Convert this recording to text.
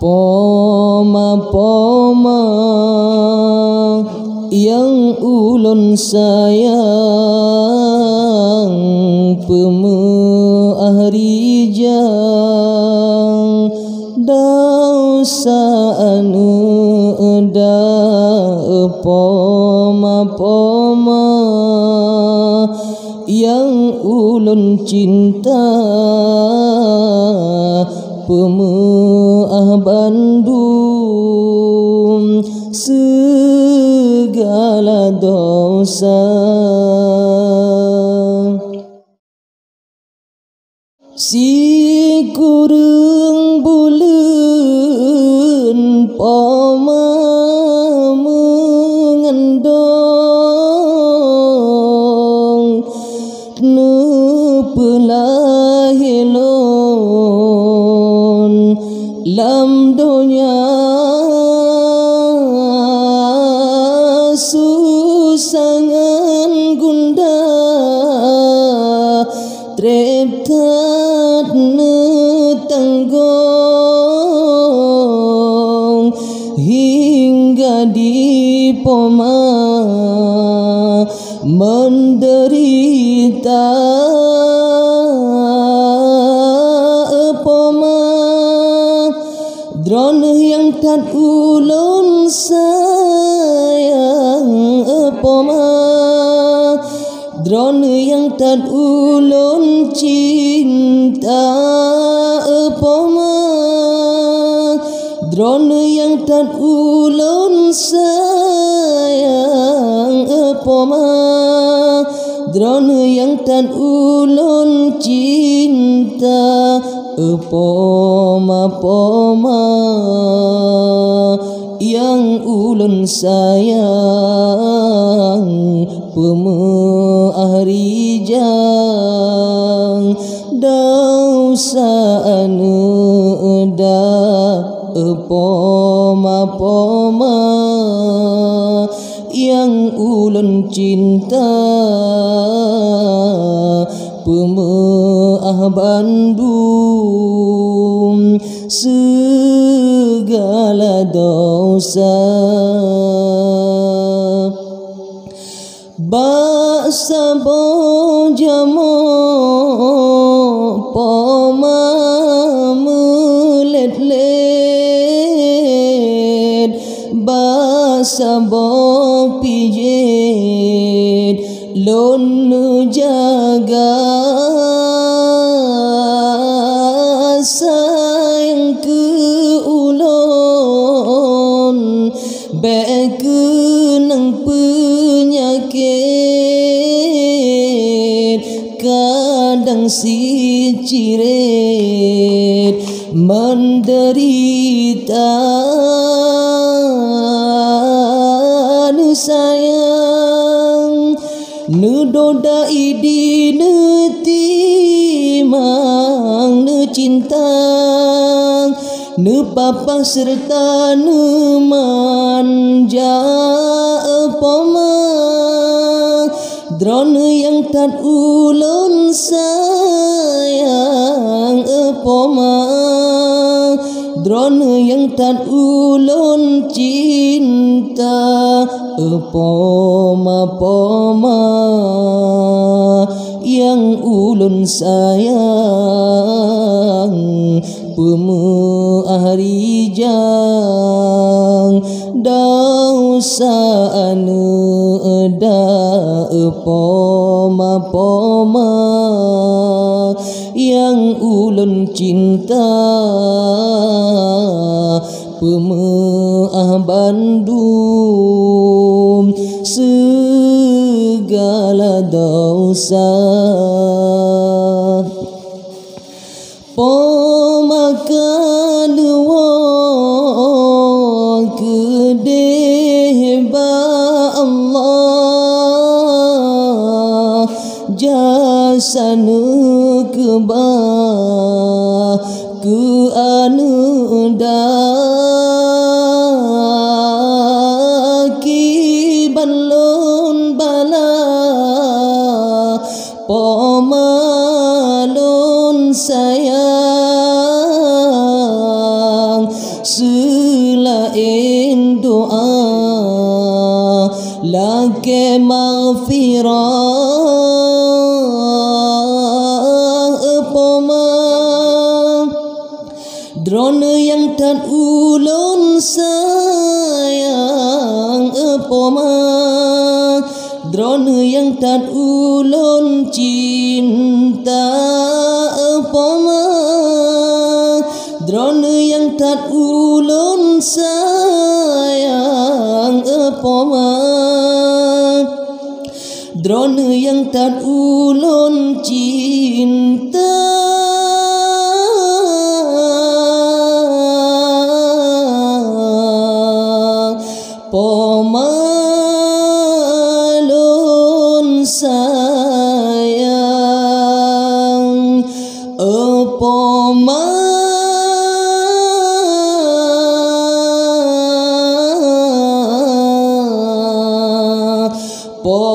Poma yang ulun sayang, pemuah rijang dausa anu da poma yang ulun cinta, pemuah Bandung segala dosa. Si kurang bulan poma mengandung nepelahelon lam donya susangan gunda treptat netanggong hingga di poma menderita. Poma drone yang tak ulun sayang, poma drone yang tak ulun cinta, poma drone yang tak ulun sayang, poma drone yang tak ulun cinta, poma yang ulun sayang, pemuah rijang dausa anu da poma yang ulun cinta, pemuah Bandung segala dosa. Baksa bojamo poma melet-let, baksa bo pijet lon jaga sayang ke ulun bekenang penyakit kadang si ciret menderita. Nu sayang nu dodai di nu timang nu cinta nu papa serta nu manja, poma drone yang tak ulun sayang, poma drone yang tak ulun cinta, poma yang ulun sayang, pemuah rijang dausa anu da poma yang ulun cinta, pemuah Bandung segala dosa. Poma kadua kedeh ba Allah jasa nu keba ku anu daki balon bala pomalon sayang selain doa lake maghfirah poma drone yang tan ulun sayang poma drone yang tan ulun cinta poma drone yang tan ulun sayang poma drone yang tan ulun cinta pomalun sayang poma po